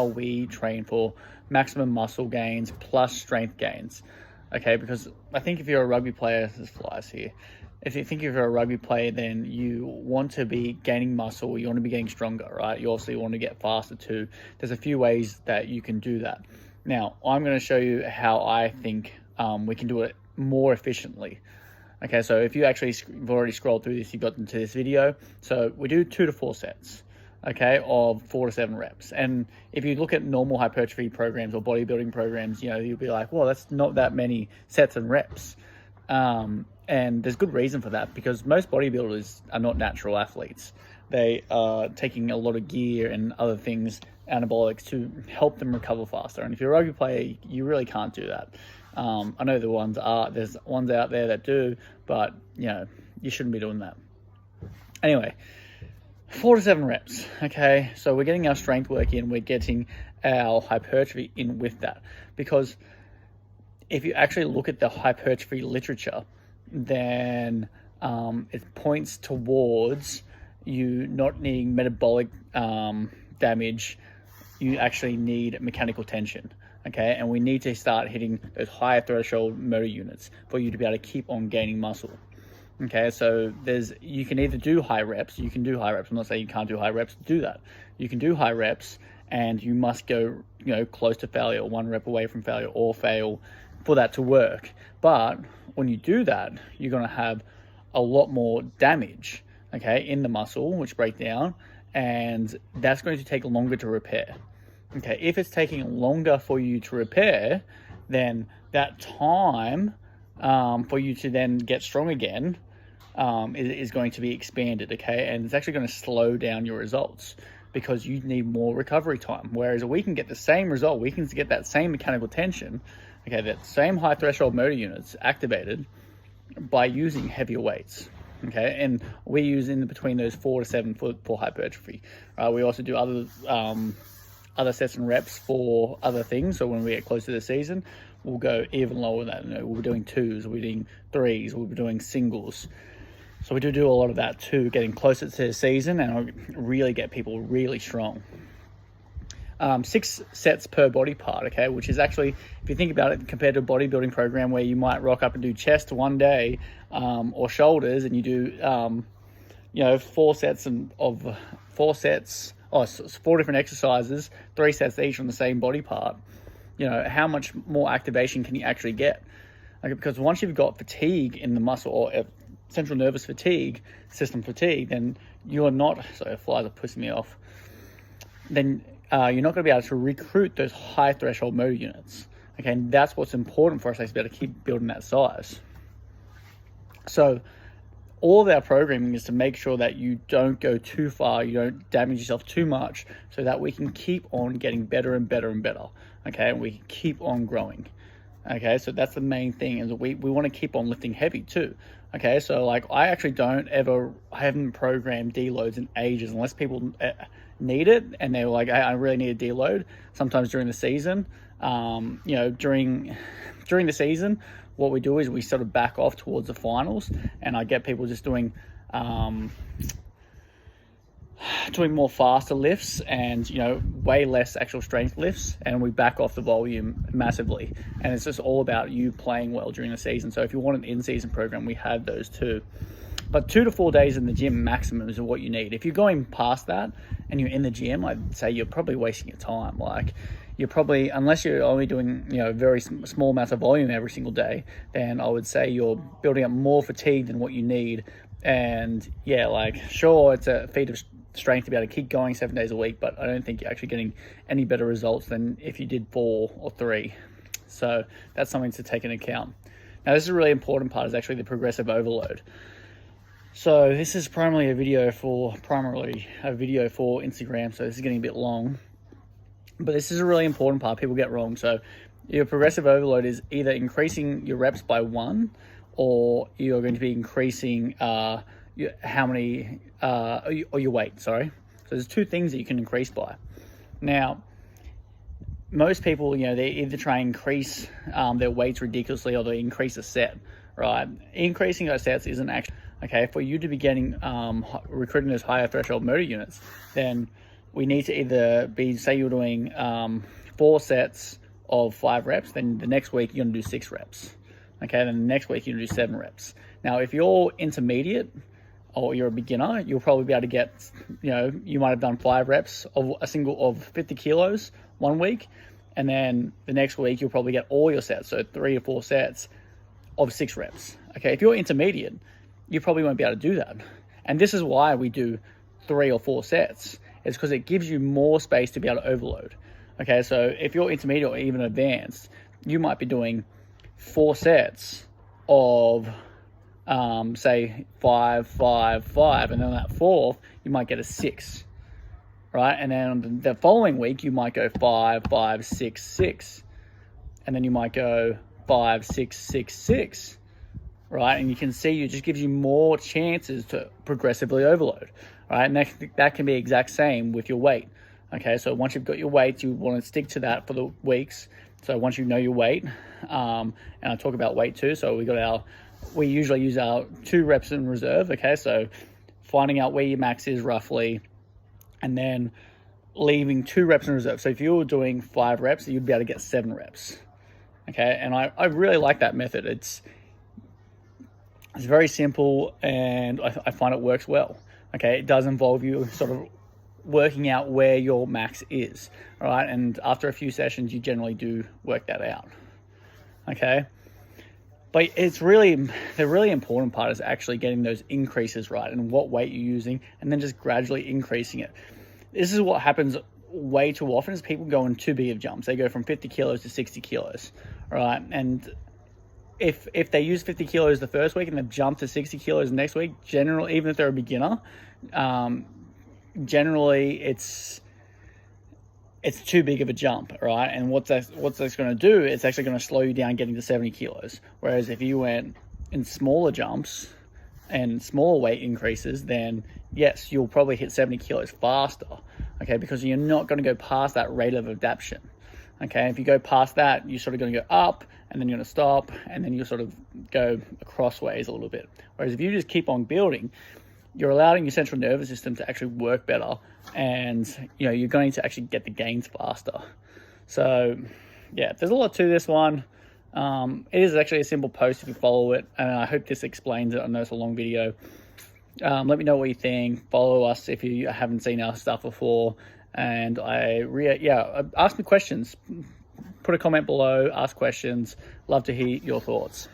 how we train for maximum muscle gains plus strength gains. Okay, because I think if you're a rugby player, there's flies here. If you're a rugby player, then you want to be gaining muscle, you want to be getting stronger, right? You also want to get faster too. There's a few ways that you can do that. Now, I'm going to show you how I think we can do it more efficiently. Okay, so if you actually have already scrolled through this, you got into this video. So we do 2 to 4 sets, okay, of 4 to 7 reps. And if you look at normal hypertrophy programs or bodybuilding programs, you'll be like, well, that's not that many sets and reps. And there's good reason for that, because most bodybuilders are not natural athletes. They are taking a lot of gear and other things, anabolics, to help them recover faster. And if you're a rugby player, you really can't do that. I know there's ones out there that do, but you shouldn't be doing that. Anyway, 4 to 7 reps. Okay, so we're getting our strength work in, we're getting our hypertrophy in with that, because if you actually look at the hypertrophy literature, then it points towards you not needing metabolic damage. You actually need mechanical tension, okay? And we need to start hitting those higher threshold motor units for you to be able to keep on gaining muscle, okay? So you can either do high reps. You can do high reps. I'm not saying you can't do high reps. Do that. You can do high reps, and you must go close to failure, or 1 rep away from failure, or fail for that to work. But when you do that, you're going to have a lot more damage, okay, in the muscle, which break down, and that's going to take longer to repair. Okay, if it's taking longer for you to repair, then that time for you to then get strong again is going to be expanded, okay, and it's actually going to slow down your results, because you need more recovery time. Whereas we can get the same result, we can get that same mechanical tension, okay, that same high threshold motor units activated by using heavier weights, okay? And we use in between those 4 to 7 for hypertrophy. We also do other sets and reps for other things. So when we get close to the season, we'll go even lower than that. We'll be doing 2s, we'll be doing 3s, we'll be doing singles. So we do a lot of that too, getting closer to the season, and really get people really strong. 6 sets per body part, okay, which is actually, if you think about it, compared to a bodybuilding program where you might rock up and do chest one day, or shoulders, and you do 4 sets of 4 sets, 4 different exercises, 3 sets each on the same body part. How much more activation can you actually get? Okay, because once you've got fatigue in the muscle, or central nervous fatigue, system fatigue, then you're not, sorry, flies are pissing me off, then you're not going to be able to recruit those high threshold motor units. Okay, and that's what's important for us, to be able to keep building that size. So all of our programming is to make sure that you don't go too far, you don't damage yourself too much, so that we can keep on getting better and better and better, okay, and we can keep on growing. Okay, so that's the main thing, is we want to keep on lifting heavy too. Okay, so like I haven't programmed deloads in ages, unless people need it and they're like, I really need a deload. Sometimes during the season, during the season, what we do is we sort of back off towards the finals, and I get people just doing more faster lifts and way less actual strength lifts, and we back off the volume massively, and it's just all about you playing well during the season. So if you want an in-season program, we have those too, but 2 to 4 days in the gym maximum is what you need. If you're going past that and you're in the gym, I'd say you're probably wasting your time. Like, you're probably, unless you're only doing very small amounts of volume every single day, then I would say you're building up more fatigue than what you need. And yeah, like, sure, it's a feat of strength to be able to keep going 7 days a week, but I don't think you're actually getting any better results than if you did 4 or 3. So that's something to take into account. Now, this is a really important part, is actually the progressive overload. So this is primarily a video for Instagram, so this is getting a bit long, but this is a really important part people get wrong. So your progressive overload is either increasing your reps by 1, or you're going to be increasing your weight, sorry. So there's 2 things that you can increase by. Now, most people, they either try and increase their weights ridiculously, or they increase a set, right? Increasing those sets isn't actually, okay, for you to be getting, recruiting those higher threshold motor units, then we need to either be, say you're doing 4 sets of 5 reps, then the next week you're going to do 6 reps. Okay, then the next week you're going to do 7 reps. Now, if you're intermediate or you're a beginner, you'll probably be able to get, you might have done 5 reps of a single of 50 kilos one week, and then the next week you'll probably get all your sets, so 3 or 4 sets of 6 reps. Okay, if you're intermediate, you probably won't be able to do that. And this is why we do 3 or 4 sets. It's because it gives you more space to be able to overload. Okay, so if you're intermediate or even advanced, you might be doing 4 sets of, say, 5, 5, 5, and then on that 4th, you might get a 6, right? And then the following week, you might go 5, 5, 6, 6, and then you might go 5, 6, 6, 6, right? And you can see it just gives you more chances to progressively overload, right? And that can be exact same with your weight. Okay, so once you've got your weight, you want to stick to that for the weeks. So once you know your weight, and I talk about weight too. So we usually use our 2 reps in reserve. Okay, so finding out where your max is roughly, and then leaving 2 reps in reserve. So if you were doing 5 reps, you'd be able to get 7 reps. Okay, and I really like that method. It's very simple, and I find it works well. Okay, it does involve you sort of working out where your max is, all right? And after a few sessions, you generally do work that out, okay? But the really important part is actually getting those increases right and what weight you're using, and then just gradually increasing it. This is what happens way too often is people go in too big of jumps. They go from 50 kilos to 60 kilos, all right? And if they use 50 kilos the first week and they jump to 60 kilos the next week, generally, even if they're a beginner, generally it's too big of a jump, right? And what's that's going to do, it's actually going to slow you down getting to 70 kilos. Whereas if you went in smaller jumps and smaller weight increases, then yes, you'll probably hit 70 kilos faster, okay? Because you're not going to go past that rate of adaptation, okay? If you go past that, you're sort of going to go up, and then you're going to stop, and then you'll sort of go crossways a little bit. Whereas if you just keep on building, you're allowing your central nervous system to actually work better, and you're going to actually get the gains faster. So yeah, there's a lot to this one. It is actually a simple post if you follow it, and I hope this explains it. I know it's a long video. Let me know what you think. Follow us if you haven't seen our stuff before, and ask me questions. Put a comment below, ask questions. Love to hear your thoughts.